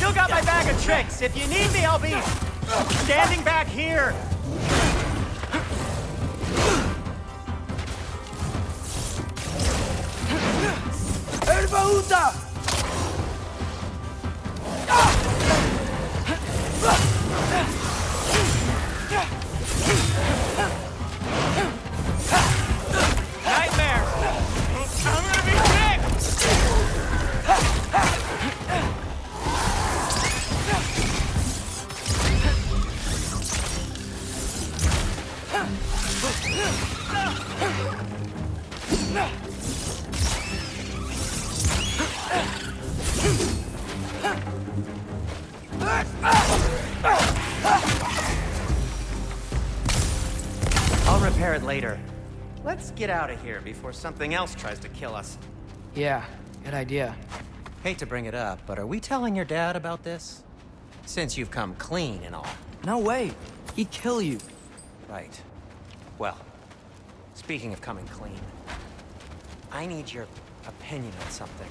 still got my bag of tricks. If you need me, I'll be standing back here. Erbaúta! Nightmare! I'm gonna be sick! I'll repair it later. Let's get out of here before something else tries to kill us. Yeah, good idea. Hate to bring it up, but are we telling your dad about this? Since you've come clean and all. No way. He'd kill you. Right. Well, speaking of coming clean, I need your opinion on something.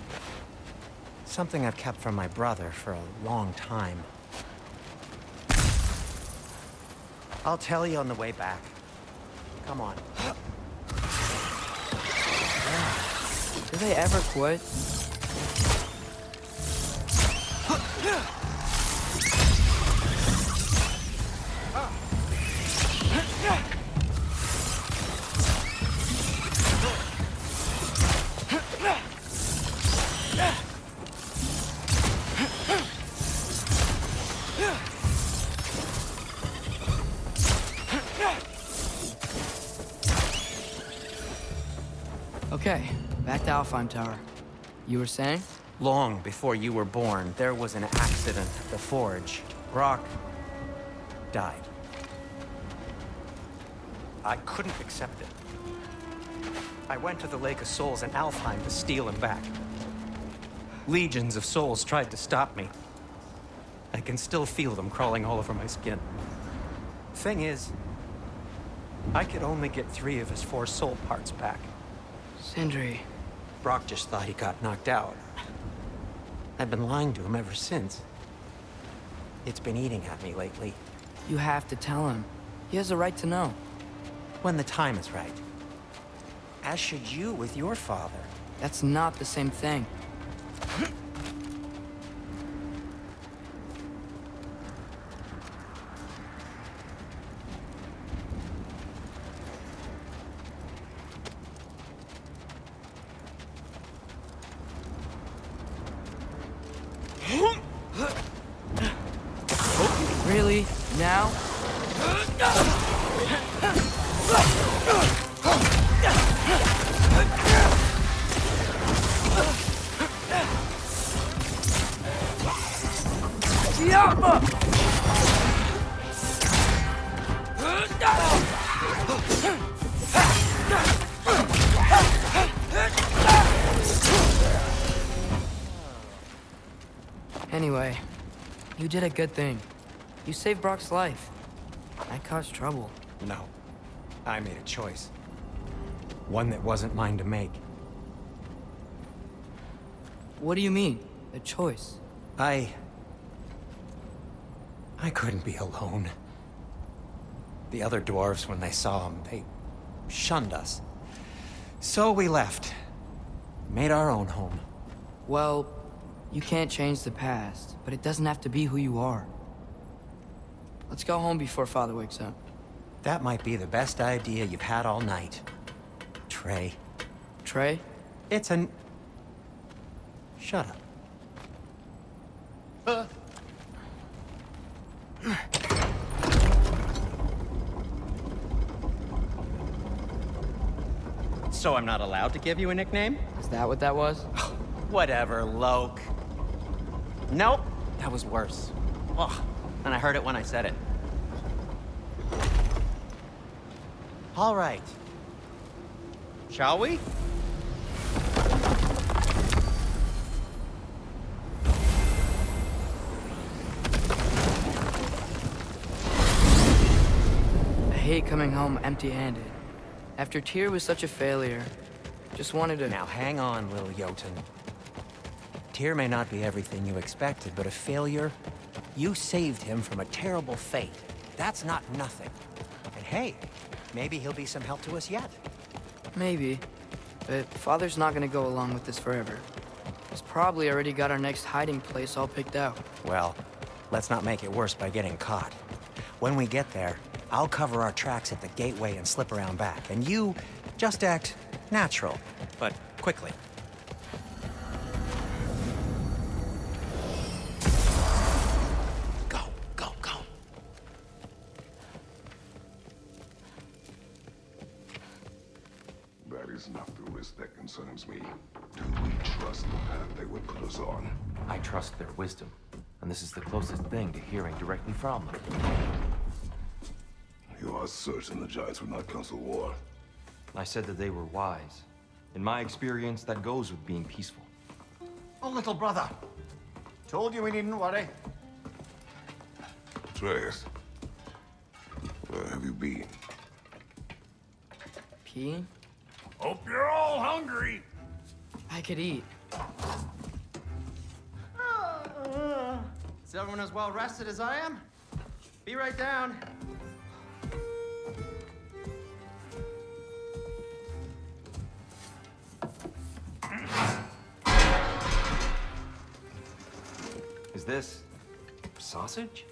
Something I've kept from my brother for a long time. I'll tell you on the way back. Come on. Do they ever quit? Okay, back to Alfheim Tower. You were saying? Long before you were born, there was an accident at the forge. Brock died. I couldn't accept it. I went to the Lake of Souls in Alfheim to steal him back. Legions of souls tried to stop me. I can still feel them crawling all over my skin. Thing is, I could only get 3 of his 4 soul parts back. Sindri. Brock just thought he got knocked out. I've been lying to him ever since. It's been eating at me lately. You have to tell him. He has a right to know. When the time is right. As should you with your father. That's not the same thing. Really? Now? Anyway, you did a good thing. You saved Brock's life. I caused trouble. No. I made a choice. One that wasn't mine to make. What do you mean? A choice? I couldn't be alone. The other dwarves, when they saw him, they shunned us. So we left. Made our own home. Well, you can't change the past, but it doesn't have to be who you are. Let's go home before Father wakes up. That might be the best idea you've had all night. Trey. Trey? It's an... Shut up. So I'm not allowed to give you a nickname? Is that what that was? Whatever, Loke. Nope, that was worse. Ugh, and I heard it when I said it. All right. Shall we? I hate coming home empty-handed. After Tyr was such a failure, just wanted to... Now hang on, little Jotun. Tyr may not be everything you expected, but a failure? You saved him from a terrible fate. That's not nothing. And hey, maybe he'll be some help to us yet. Maybe. But Father's not gonna go along with this forever. He's probably already got our next hiding place all picked out. Well, let's not make it worse by getting caught. When we get there, I'll cover our tracks at the gateway and slip around back. And you just act natural, but quickly. Go, go, go. That is not the risk that concerns me. Do we trust the path they would put us on? I trust their wisdom, and this is the closest thing to hearing directly from them. You are certain the Giants would not counsel war? I said that they were wise. In my experience, that goes with being peaceful. Oh, little brother. Told you we needn't worry. Atreus, where have you been? Peeing? Hope you're all hungry. I could eat. Is everyone as well rested as I am? Be right down. Is this sausage?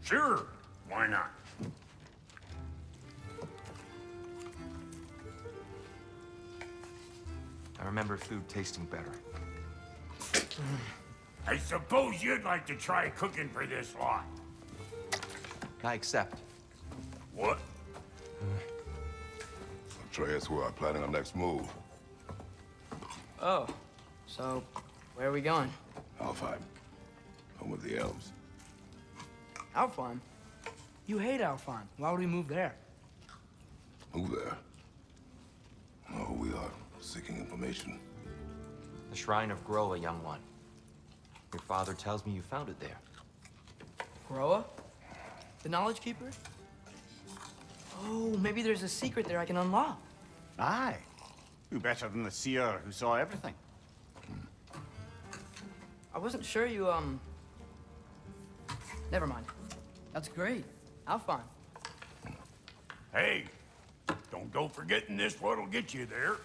Sure. Why not? I remember food tasting better. I suppose you'd like to try cooking for this lot. I accept. What? Atreus, we are planning our next move. Oh, so where are we going? Alfheim, home of the elves. Alfheim? You hate Alfheim. Why would we move there? Move there. No, we are seeking information. The Shrine of Groa, young one. Your father tells me you found it there. Groa? The Knowledge Keeper? Oh, maybe there's a secret there I can unlock. Aye. Who better than the seer who saw everything? I wasn't sure you, Never mind. That's great. Alfheim. Hey, don't go forgetting this what'll get you there.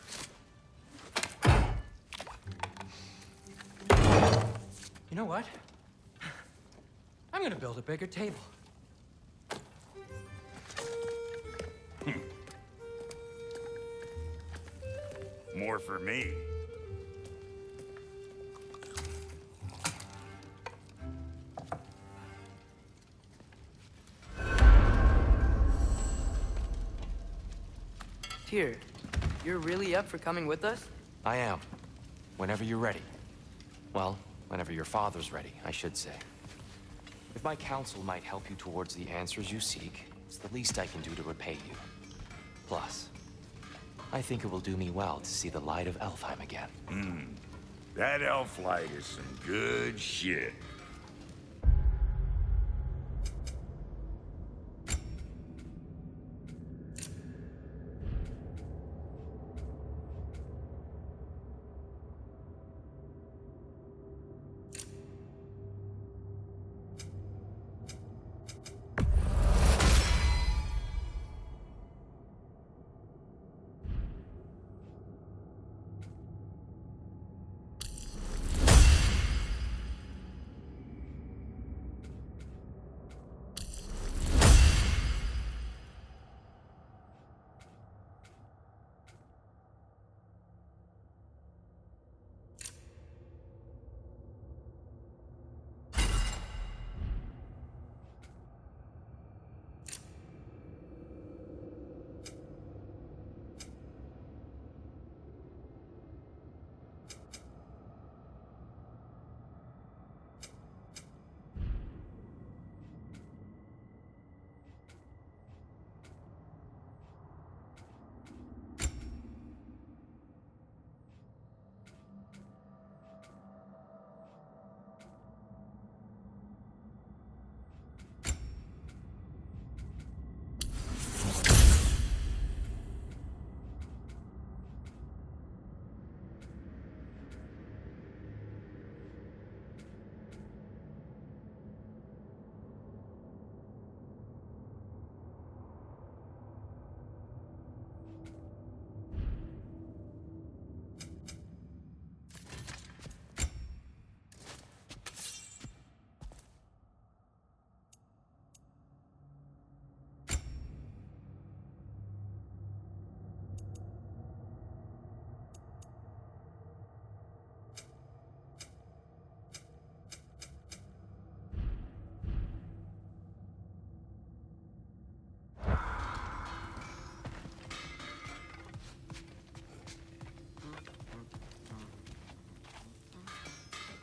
You know what? I'm gonna build a bigger table. More for me. Tyr, you're really up for coming with us? I am. Whenever you're ready. Well, whenever your father's ready, I should say. If my counsel might help you towards the answers you seek, it's the least I can do to repay you. Plus, I think it will do me well to see the light of Alfheim again. That elf light is some good shit.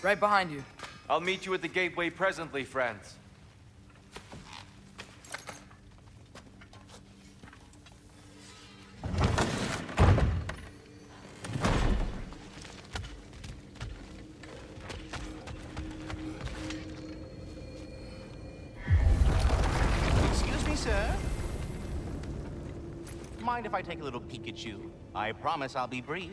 Right behind you. I'll meet you at the gateway presently, friends. Excuse me, sir. Mind if I take a little peek at you? I promise I'll be brief.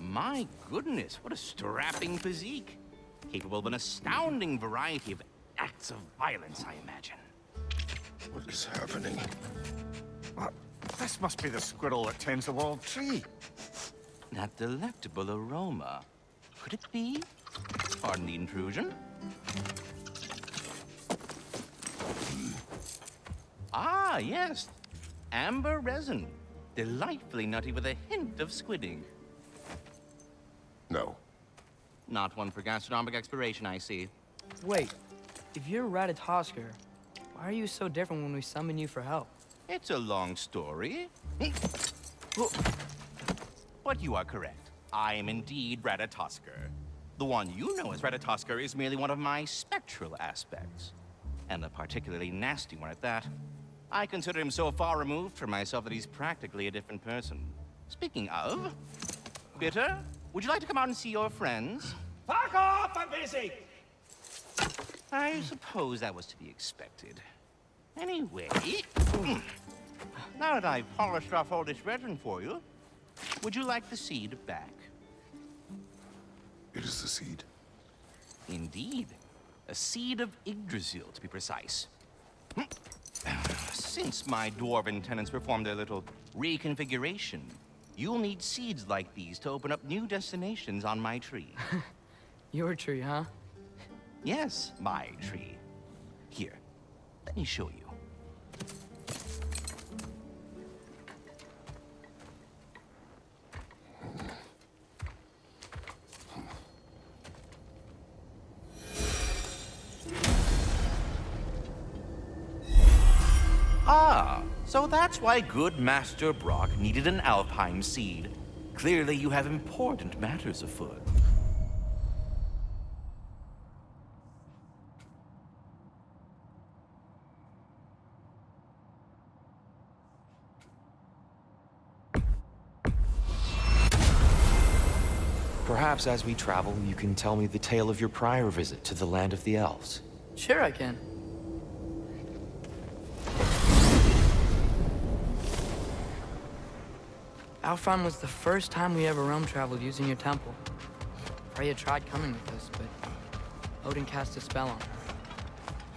My goodness, what a strapping physique. Capable of an astounding variety of acts of violence, I imagine. What is happening? This must be the squirrel that tends the world tree. That delectable aroma. Could it be? Pardon the intrusion. Ah, yes. Amber resin. Delightfully nutty with a hint of squidding. No. Not one for gastronomic exploration, I see. Wait, if you're Ratatosker, why are you so different when we summon you for help? It's a long story. But you are correct. I am indeed Ratatosker. The one you know as Ratatosker is merely one of my spectral aspects. And a particularly nasty one at that. I consider him so far removed from myself that he's practically a different person. Speaking of, Bitter, would you like to come out and see your friends? Fuck off! I'm busy! I suppose that was to be expected. Anyway, now that I've polished off all this resin for you, would you like the seed back? It is the seed. Indeed. A seed of Yggdrasil, to be precise. Since my dwarven tenants performed their little reconfiguration, you'll need seeds like these to open up new destinations on my tree. Your tree, huh? Yes, my tree. Here, let me show you. Ah, so that's why good Master Brock needed an Alpine seed. Clearly you have important matters afoot. Perhaps as we travel, you can tell me the tale of your prior visit to the land of the elves. Sure I can. Alfheim was the first time we ever realm traveled using your temple. Freya tried coming with us, but Odin cast a spell on her.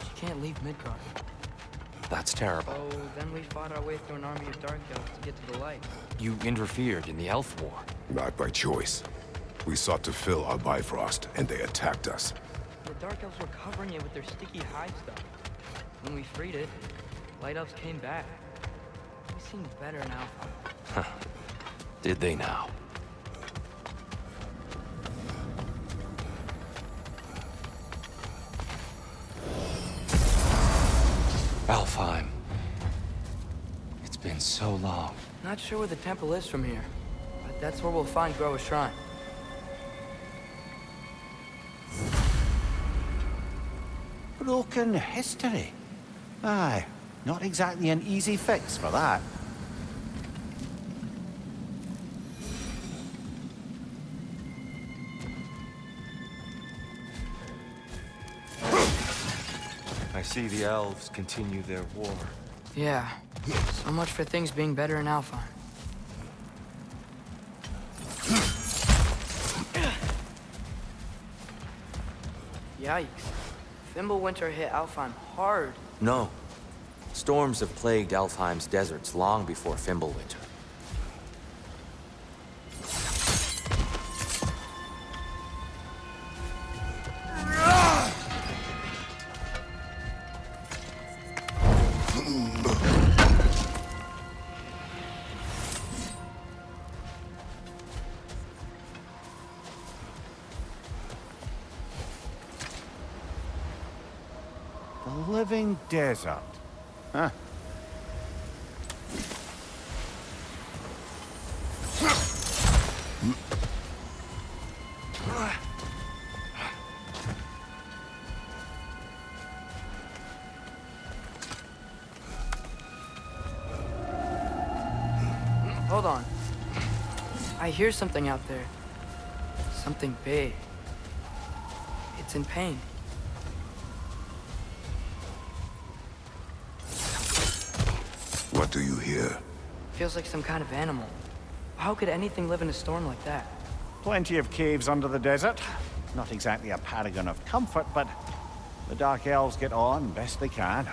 She can't leave Midgard. That's terrible. So then we fought our way through an army of dark elves to get to the light. You interfered in the elf war. Not by choice. We sought to fill our Bifrost, and they attacked us. The dark elves were covering it with their sticky hide stuff. When we freed it, light elves came back. We seemed better in Alpheim. Did they now? Alfheim. It's been so long. Not sure where the temple is from here, but that's where we'll find Groa's shrine. Broken history. Aye, not exactly an easy fix for that. I see the elves continue their war. Yeah, so much for things being better in Alpheim. Yikes. Fimbulwinter hit Alfheim hard. No. Storms have plagued Alfheim's deserts long before Fimbulwinter. The living desert. Huh. Hold on. I hear something out there. Something big. It's in pain. What do you hear? Feels like some kind of animal. How could anything live in a storm like that? Plenty of caves under the desert. Not exactly a paragon of comfort, but the Dark Elves get on best they can.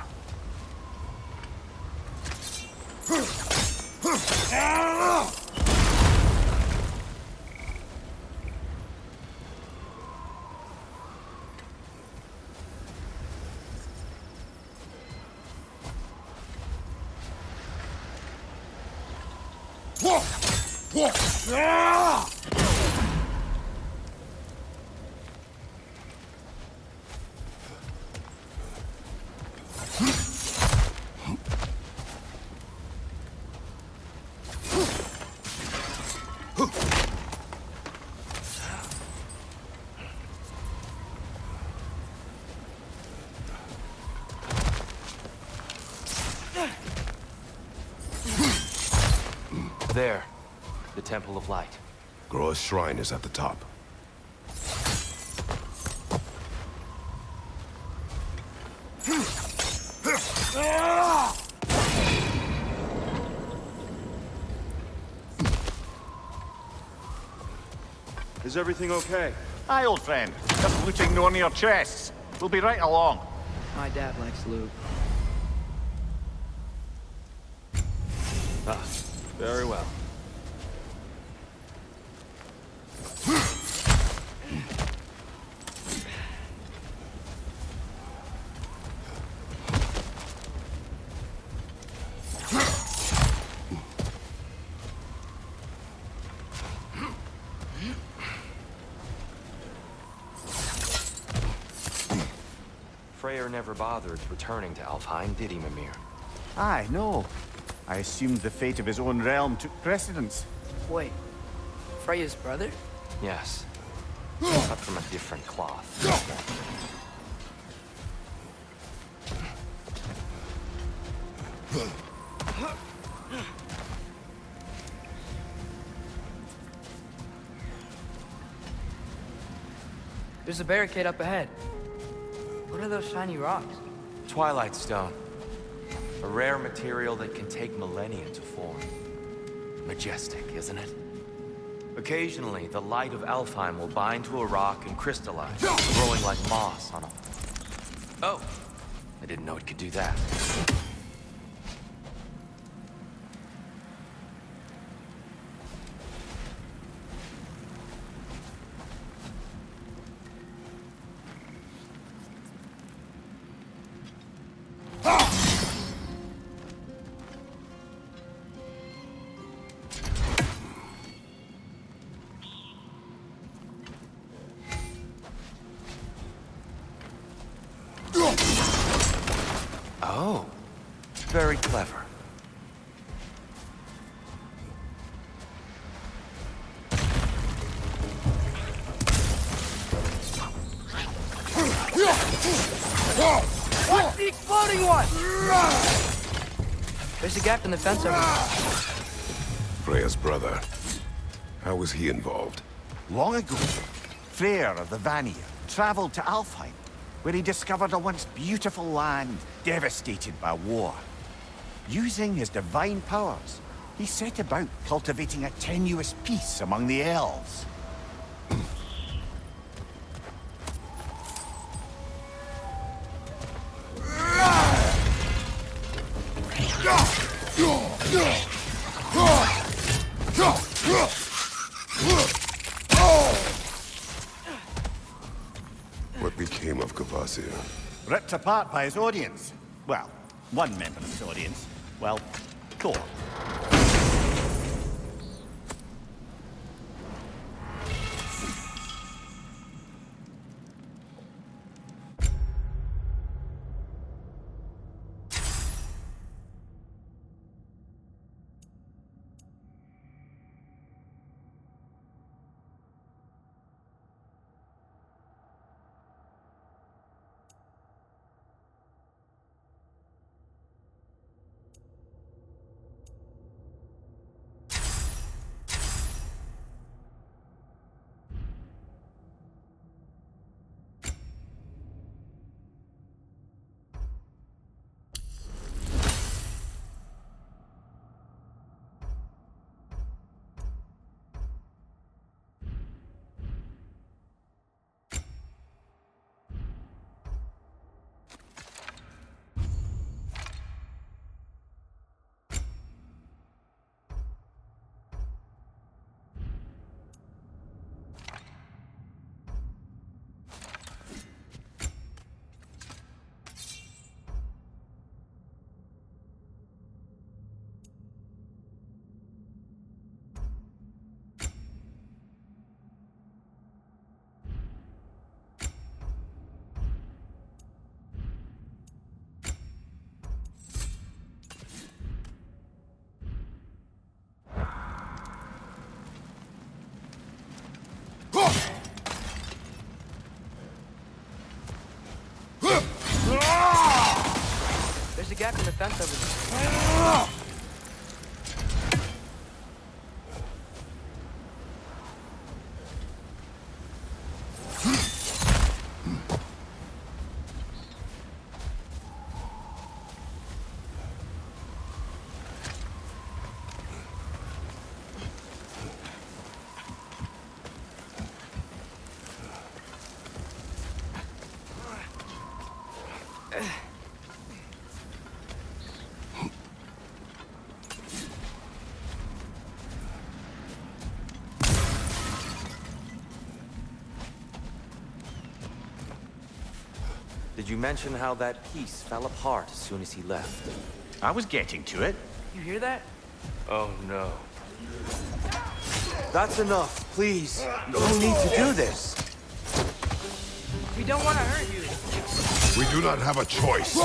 There. The Temple of Light. Groa's shrine is at the top. Is everything okay? Aye, old friend. Just looting one of your chests. We'll be right along. My dad likes loot. Ah, very well. Freyr never bothered returning to Alfheim, did he, Mimir? Aye, no. I assumed the fate of his own realm took precedence. Wait. Freya's brother? Yes. Cut from a different cloth. There's a barricade up ahead. What are those shiny rocks? Twilight Stone. A rare material that can take millennia to form. Majestic, isn't it? Occasionally, the light of Alfheim will bind to a rock and crystallize, growing like moss on a... Oh! I didn't know it could do that. Oh, very clever. What's the exploding one? There's a gap in the fence over there. Freya's brother. How was he involved? Long ago, Freyr of the Vanir traveled to Alfheim, where he discovered a once beautiful land devastated by war. Using his divine powers, he set about cultivating a tenuous peace among the elves. What became of Kvasir? Ripped apart by his audience. Well, one member of his audience. Well, Thor. gap in the fence over there. Did you mention how that piece fell apart as soon as he left? I was getting to it. You hear that? Oh, no. That's enough, please. No need to do this. We don't want to hurt you. We do not have a choice.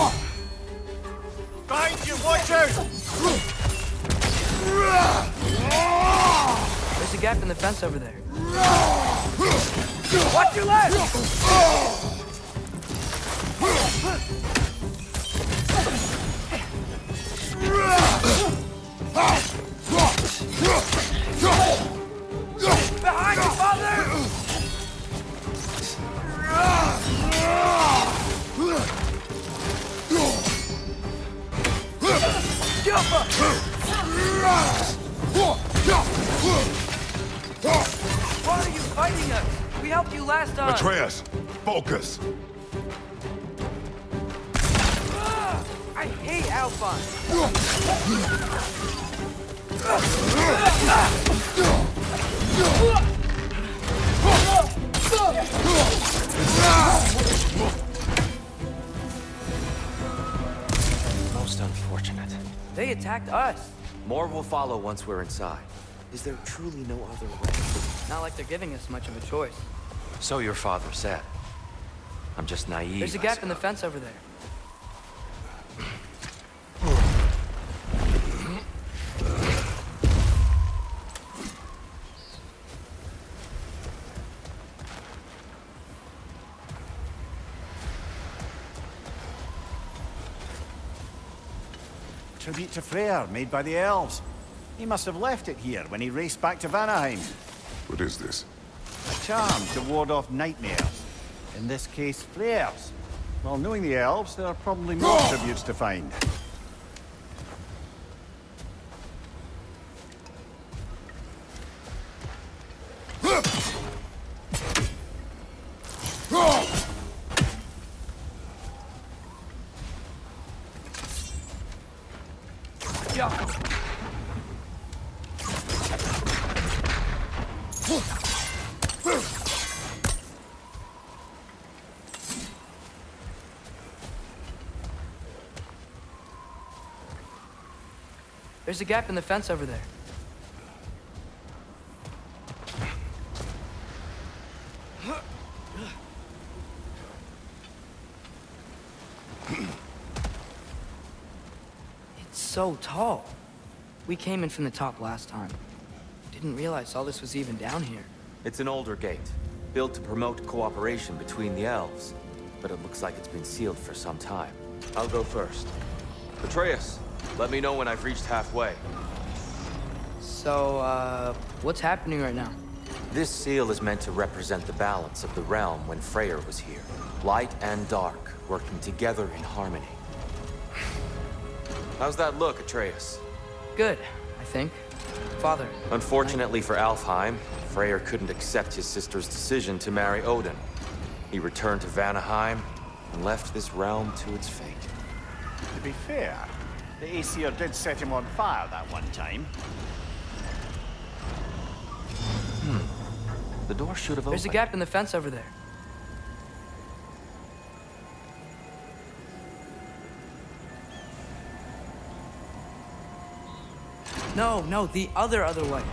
Behind you, watch out! There's a gap in the fence over there. Watch your left! Behind you, father! Jump up! Why are you fighting us? We helped you last time. Atreus, focus. I hate Alphine. Most unfortunate. They attacked us. More will follow once we're inside. Is there truly no other way? Not like they're giving us much of a choice. So your father said. I'm just naive. There's a gap in the fence over there. Tribute to Freyr, made by the elves. He must have left it here when he raced back to Vanaheim. What is this? A charm to ward off nightmares. In this case, flares. Well, knowing the elves, there are probably more tributes to find. There's a gap in the fence over there. It's so tall. We came in from the top last time. Didn't realize all this was even down here. It's an older gate, built to promote cooperation between the elves. But it looks like it's been sealed for some time. I'll go first. Atreus, let me know when I've reached halfway. So, what's happening right now? This seal is meant to represent the balance of the realm when Freyr was here. Light and dark, working together in harmony. How's that look, Atreus? Good, I think. Father. Unfortunately for Alfheim, Freyr couldn't accept his sister's decision to marry Odin. He returned to Vanaheim and left this realm to its fate. To be fair, the Aesir did set him on fire that one time. The door should have opened. There's a gap in the fence over there. No, the other way.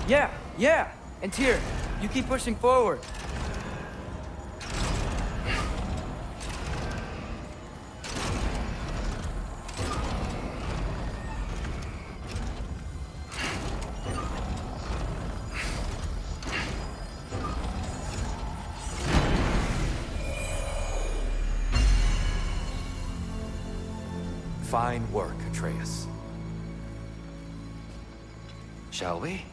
Yeah, and Tyr, you keep pushing forward. Fine work, Atreus. Shall we?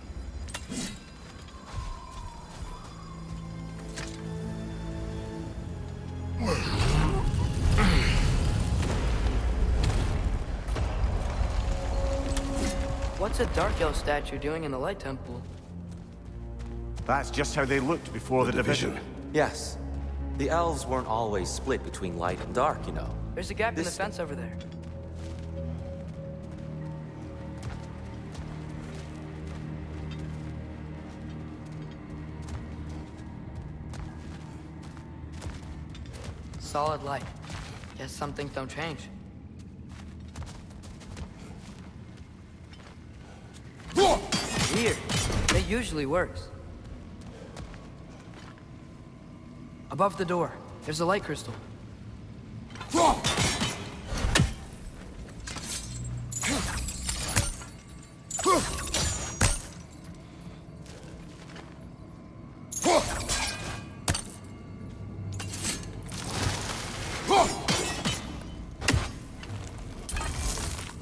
What's a Dark Elf statue doing in the Light Temple? That's just how they looked before the division. Yes. The elves weren't always split between light and dark, you know. There's a gap in the This- fence over there. Solid light. Guess some things don't change. Weird. It usually works. Above the door, there's a light crystal.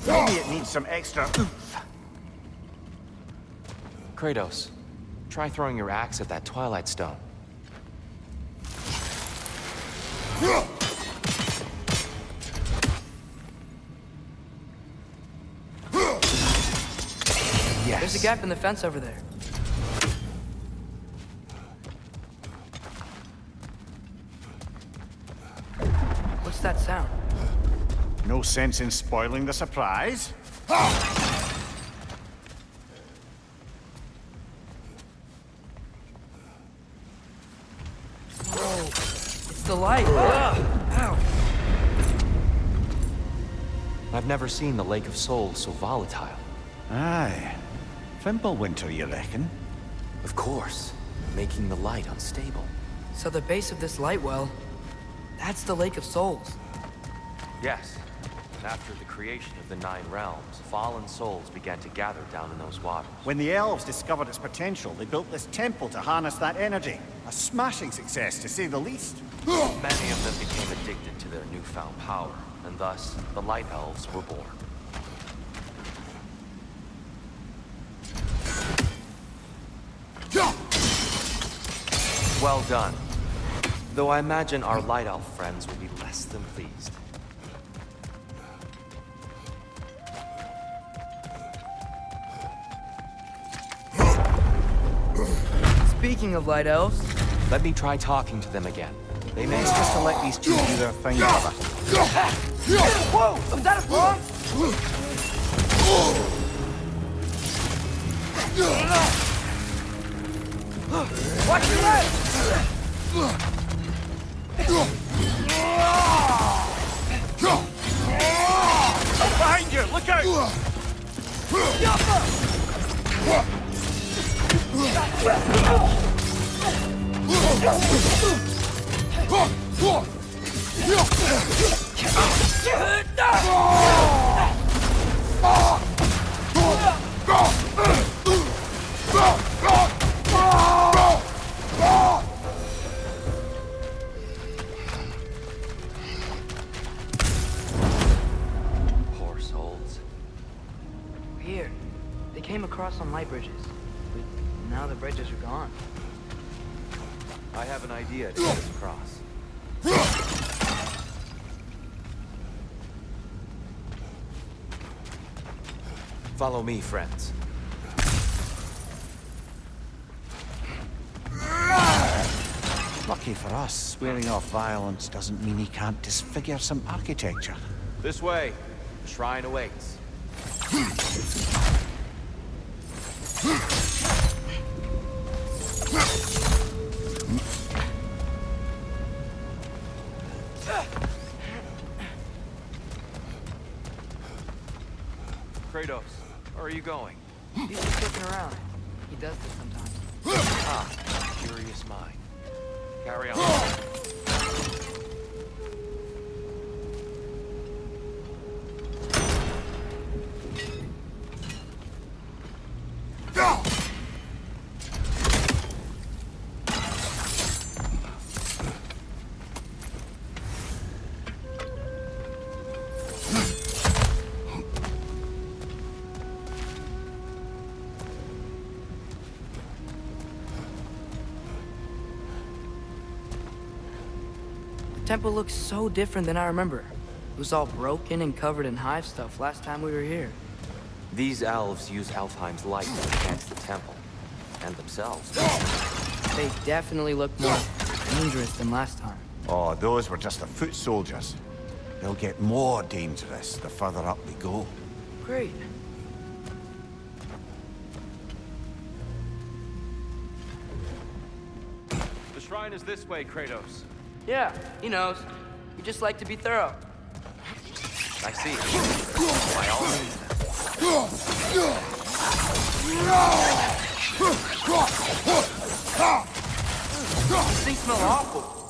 Maybe it needs some extra oomph. Kratos, try throwing your axe at that Twilight Stone. Yes. There's a gap in the fence over there. What's that sound? No sense in spoiling the surprise. It's the light. Ow. I've never seen the Lake of Souls so volatile. Aye. Fimbulwinter, you reckon? Of course, making the light unstable. So the base of this light well, that's the Lake of Souls. Yes. After the creation of the Nine Realms, fallen souls began to gather down in those waters. When the elves discovered its potential, they built this temple to harness that energy. A smashing success, to say the least. Many of them became addicted to their newfound power, and thus, the Light Elves were born. Well done. Though I imagine our Light Elf friends will be less than pleased. Speaking of light elves, Let me try talking to them again. They best just to let these two do their thing, brother. whoa! Was that a bomb? Watch your left! Behind you! Look out! Poor souls. Weird. They came across on light bridges. But now the bridges are gone. I have an idea to get us across. Follow me, friends. Lucky for us, swearing off violence doesn't mean he can't disfigure some architecture. This way. The shrine awaits. Kratos, where are you going? He's just looking around. He does this sometimes. Ah, curious mind. Carry on. temple looks so different than I remember. It was all broken and covered in hive stuff last time we were here. These elves use Alfheim's light to enhance the temple. And themselves. They definitely look more dangerous than last time. Oh, those were just the foot soldiers. They'll get more dangerous the further up we go. Great. The shrine is this way, Kratos. Yeah, he knows. We just like to be thorough. I see. By all means. These things smell awful.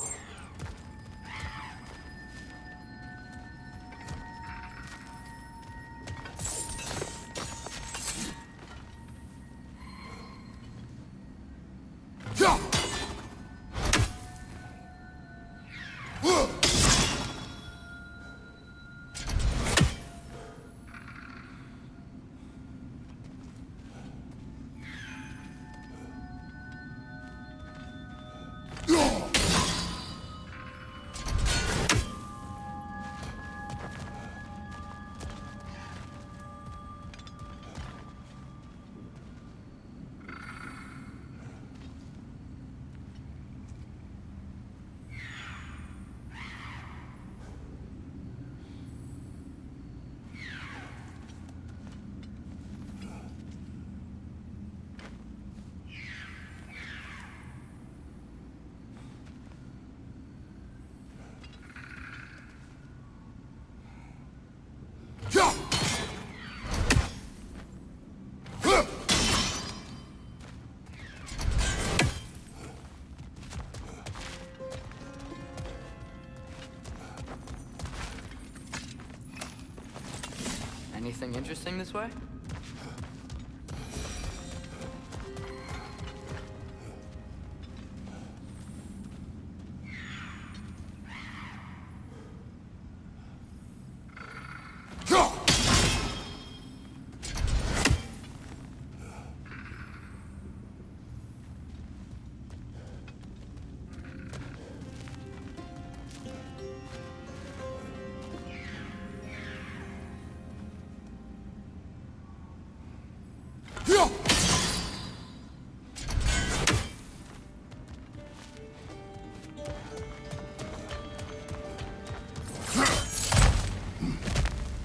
Anything interesting this way?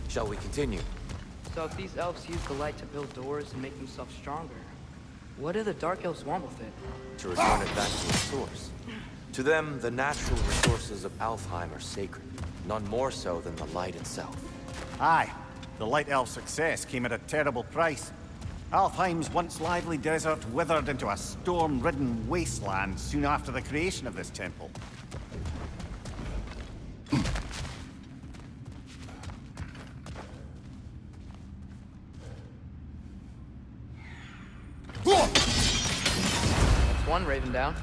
Shall we continue? So if these elves use the light to build doors and make themselves stronger, what do the Dark Elves want with it? To return it back to its source. To them, the natural resources of Alfheim are sacred, none more so than the light itself. Aye, the Light Elf success came at a terrible price. Alfheim's once lively desert withered into a storm-ridden wasteland soon after the creation of this temple. That's one Raven down.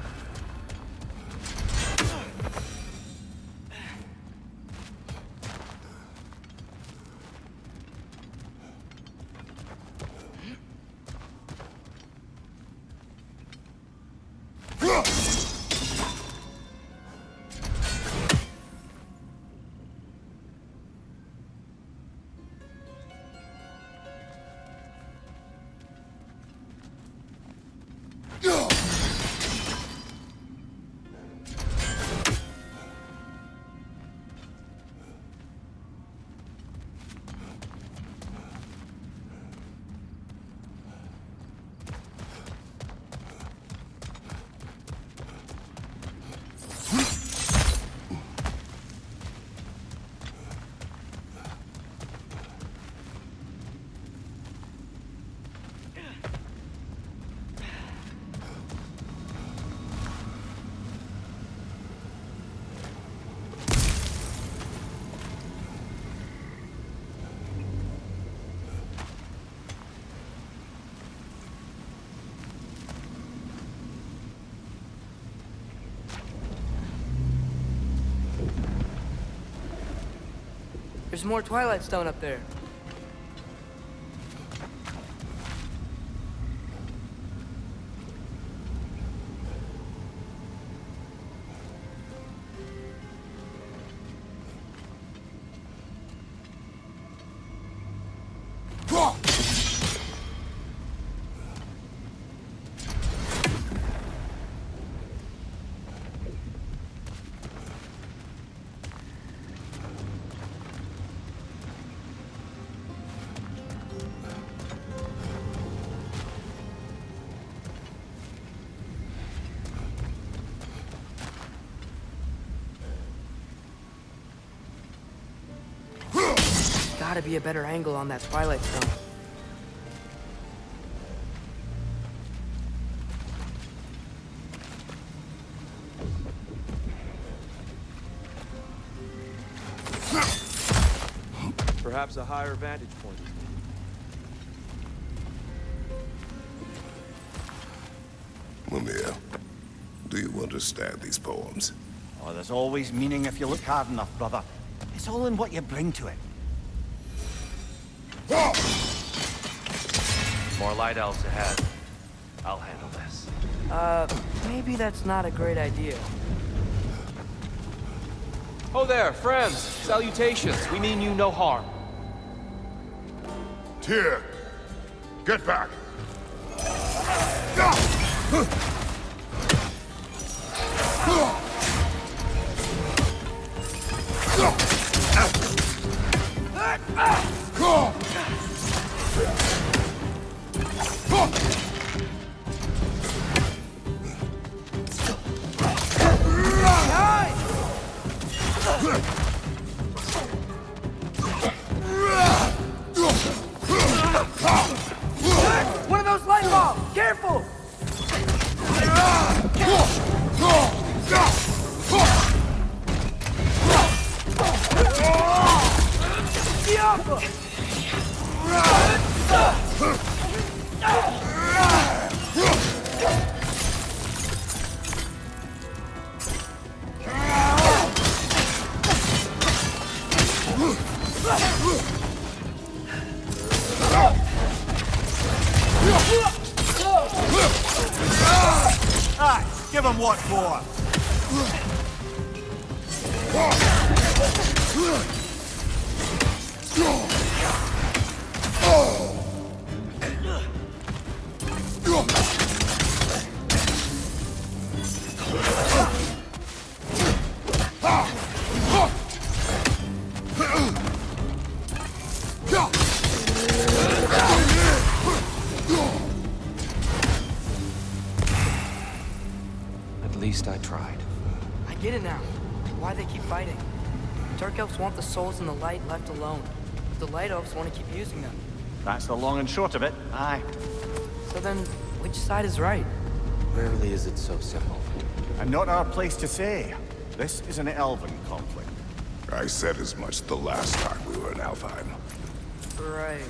There's more Twilight Stone up there. gotta be a better angle on that Twilight Stone. Perhaps a higher vantage point. Mumia, do you understand these poems? Oh, there's always meaning if you look hard enough, brother. It's all in what you bring to it. More light elves ahead. I'll handle this. Maybe that's not a great idea. Oh there, friends. Salutations. We mean you no harm. Tyr, get back! One of those light bulbs! Careful! Diablo! Aye, give him what for. At least I tried. I get it now. Why they keep fighting. Dark elves want the souls in the light left alone. But the light elves want to keep using them. That's the long and short of it. Aye. So then, which side is right? Rarely is it so simple. And not our place to say. This is an elven conflict. I said as much the last time we were in Alfheim. Right.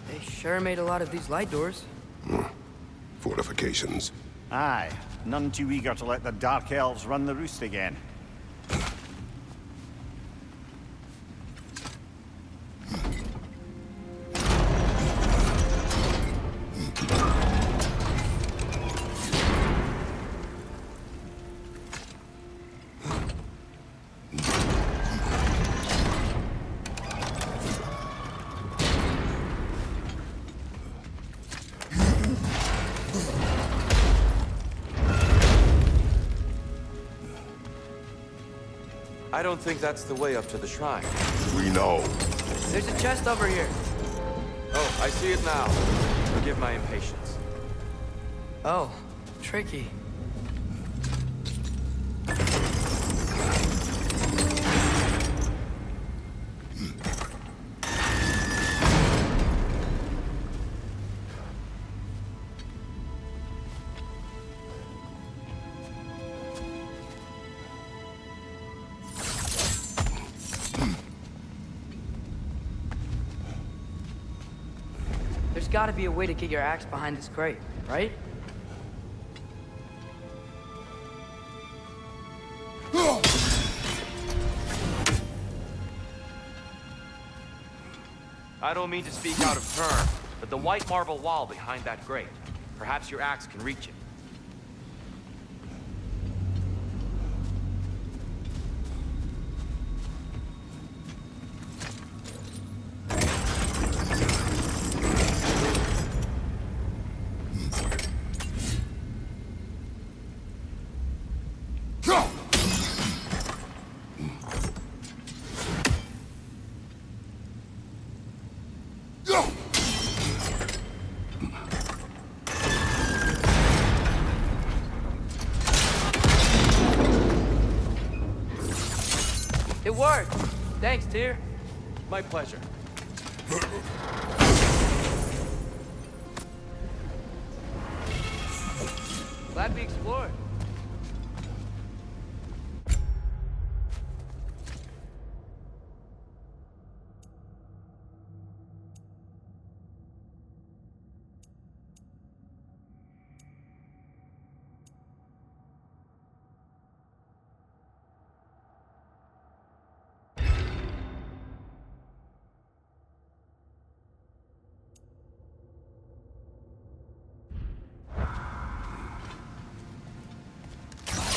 They sure made a lot of these light doors. Fortifications. Aye, none too eager to let the Dark Elves run the roost again. I don't think that's the way up to the shrine. We know. There's a chest over here. Oh, I see it now. Forgive my impatience. Oh, tricky. There's gotta be a way to get your axe behind this crate, right? I don't mean to speak out of turn, but the white marble wall behind that grate. Perhaps your axe can reach it. It worked! Thanks, Tyr. My pleasure. Glad we explored.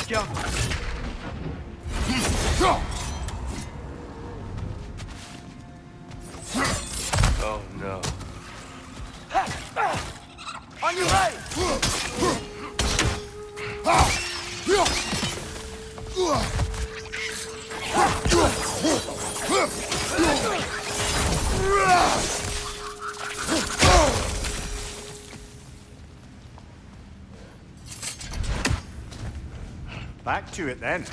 Go. Oh no. On your right! Back to it then.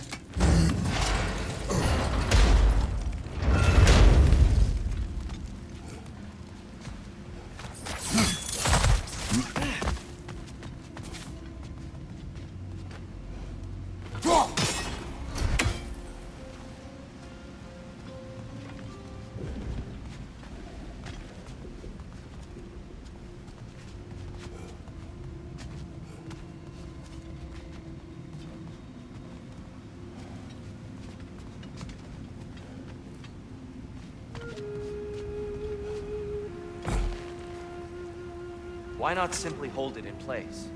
Why not simply hold it in place?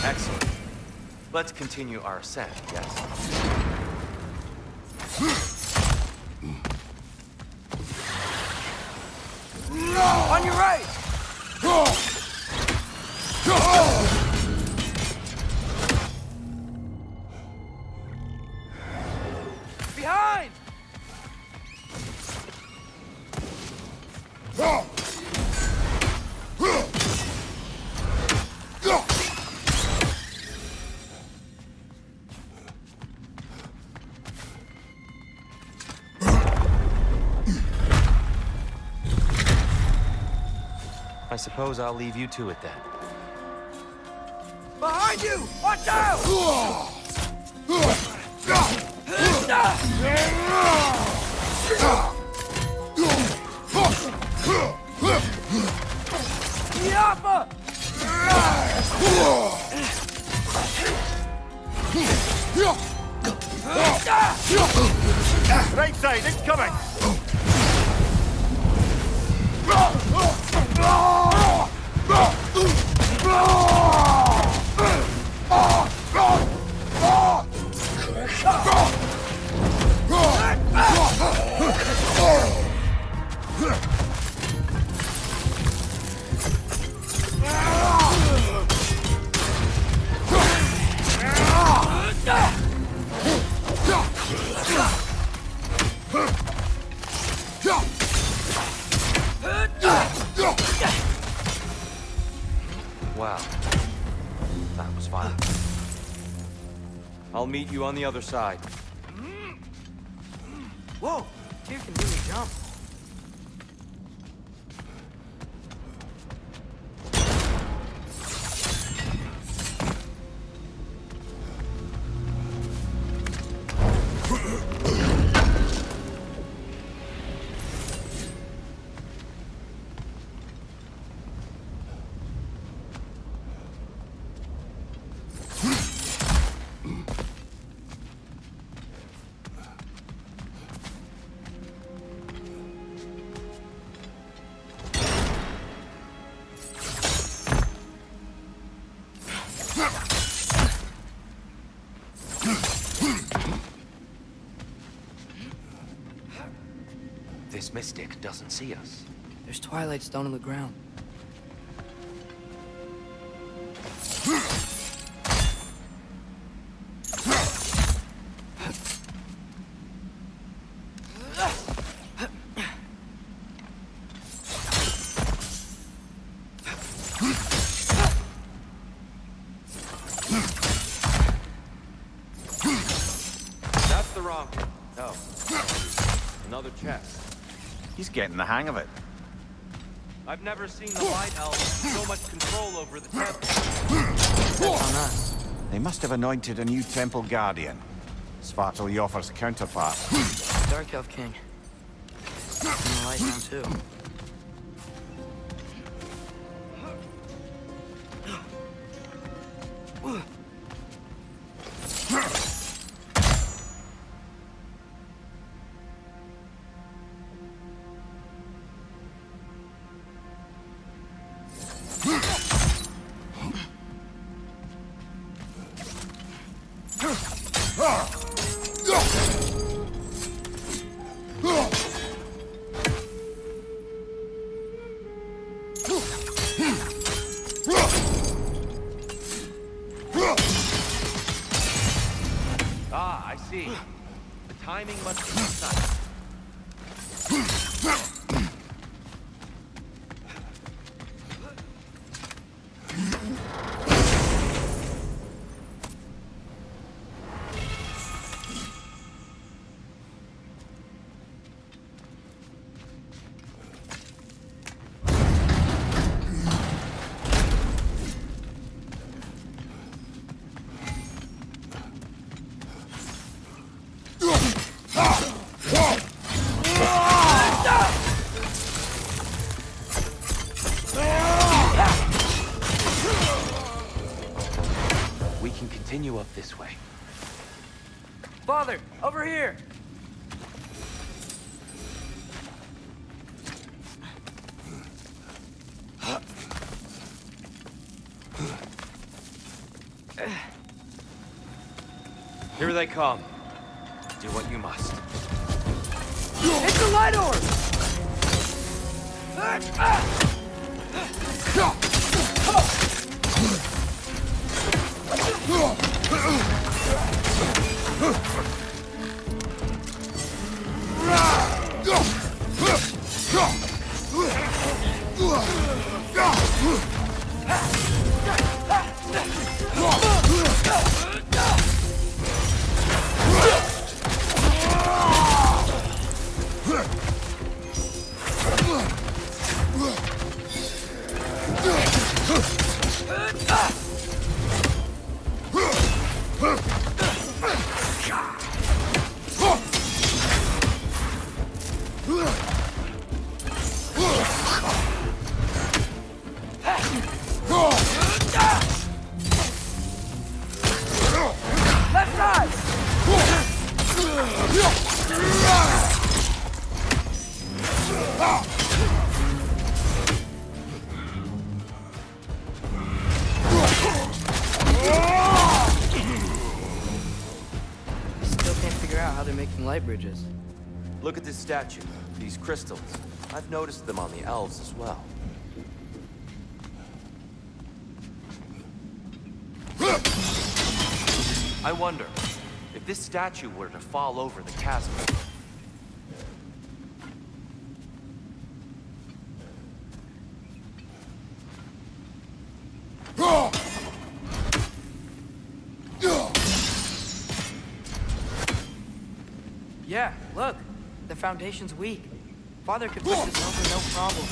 Excellent. Let's continue our ascent, yes? On your right! Behind! I suppose I'll leave you to it then. Behind you! Watch out! Yappa! Right side, incoming! Wow. That was fun. I'll meet you on the other side. Whoa! Tyr can really jump. This mystic doesn't see us. There's Twilight Stone on the ground. go. Another chest. He's getting the hang of it. I've never seen the Light Elves with so much control over the temple. That's on us. They must have anointed a new temple guardian. Svartaljofar's counterpart. Dark Elf King. And the light now, too. Ah, I see. The timing must be precise. We can continue up this way. Father, over here! Here they come. Do what you must. It's the light orb! Left side! Still can't figure out how they're making light bridges. Look at this statue, these crystals. I've noticed them on the elves as well. I wonder, if this statue were to fall over the chasm... Yeah, look. The foundation's weak. Father could push this over no problem.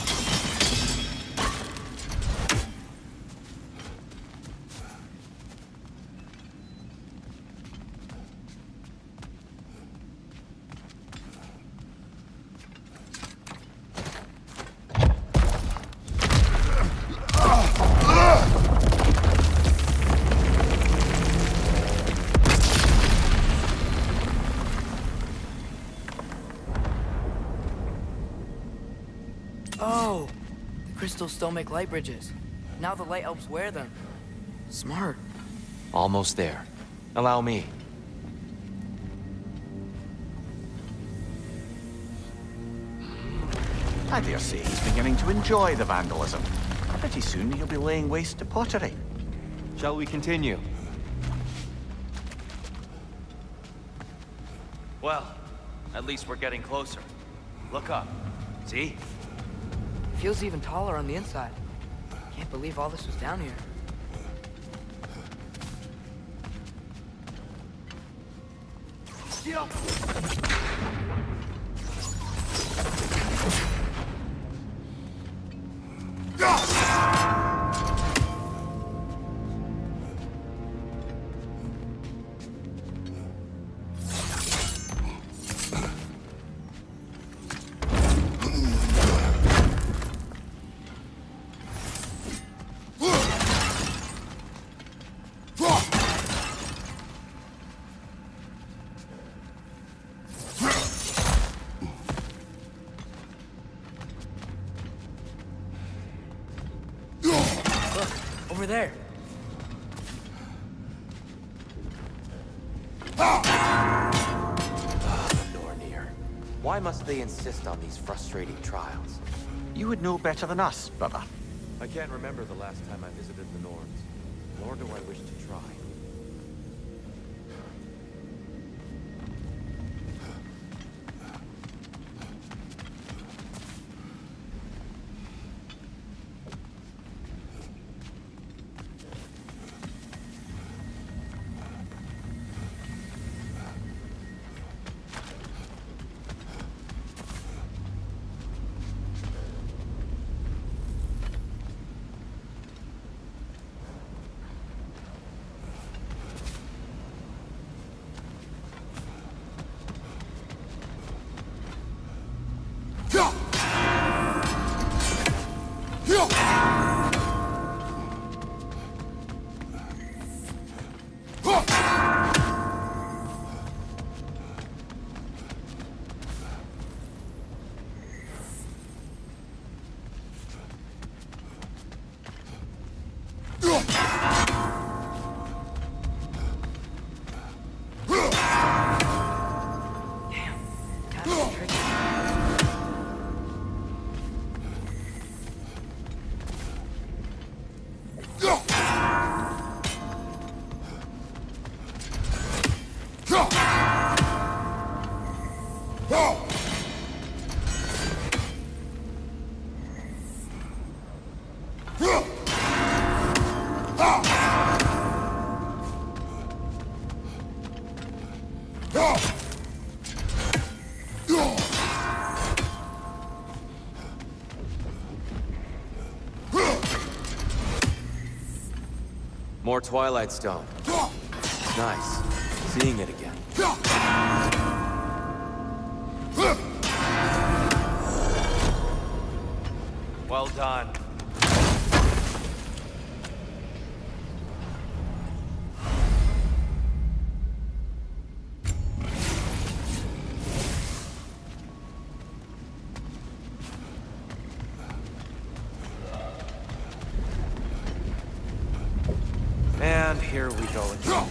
Oh! The crystals still make light bridges. Now the light elves wear them. Smart. Almost there. Allow me. I dare say he's beginning to enjoy the vandalism. Pretty soon he'll be laying waste to pottery. Shall we continue? Well, at least we're getting closer. Look up. See? Feels even taller on the inside. Can't believe all this was down here. Get up! Over there. Nornir. Why must they insist on these frustrating trials? You would know better than us, brother. I can't remember the last time I visited the Norns, nor do I wish to try. More Twilight Stone. Nice. Seeing it again. Well done. And here we go again.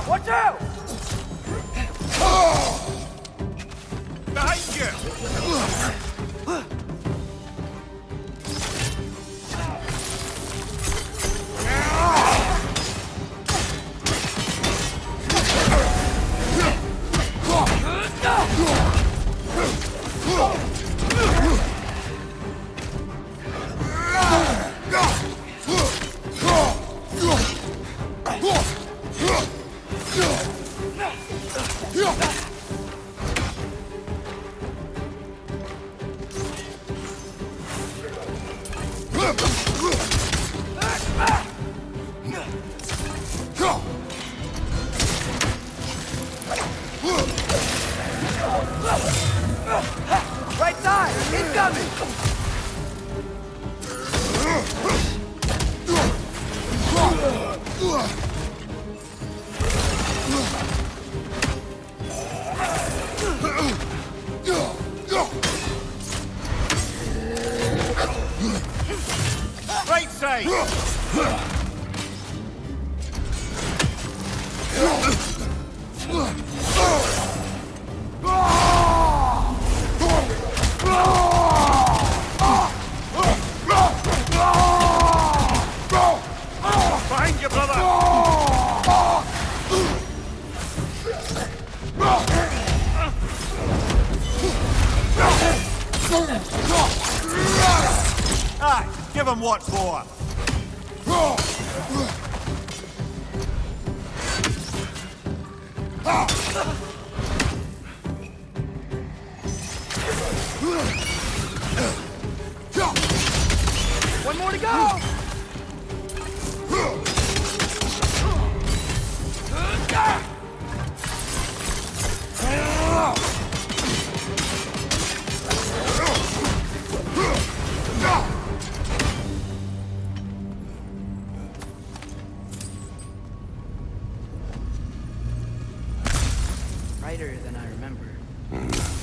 Watch out! Behind you! Right side! Incoming! Right side! Behind you, brother! Aye, give him what's for. One more to go! Hmm.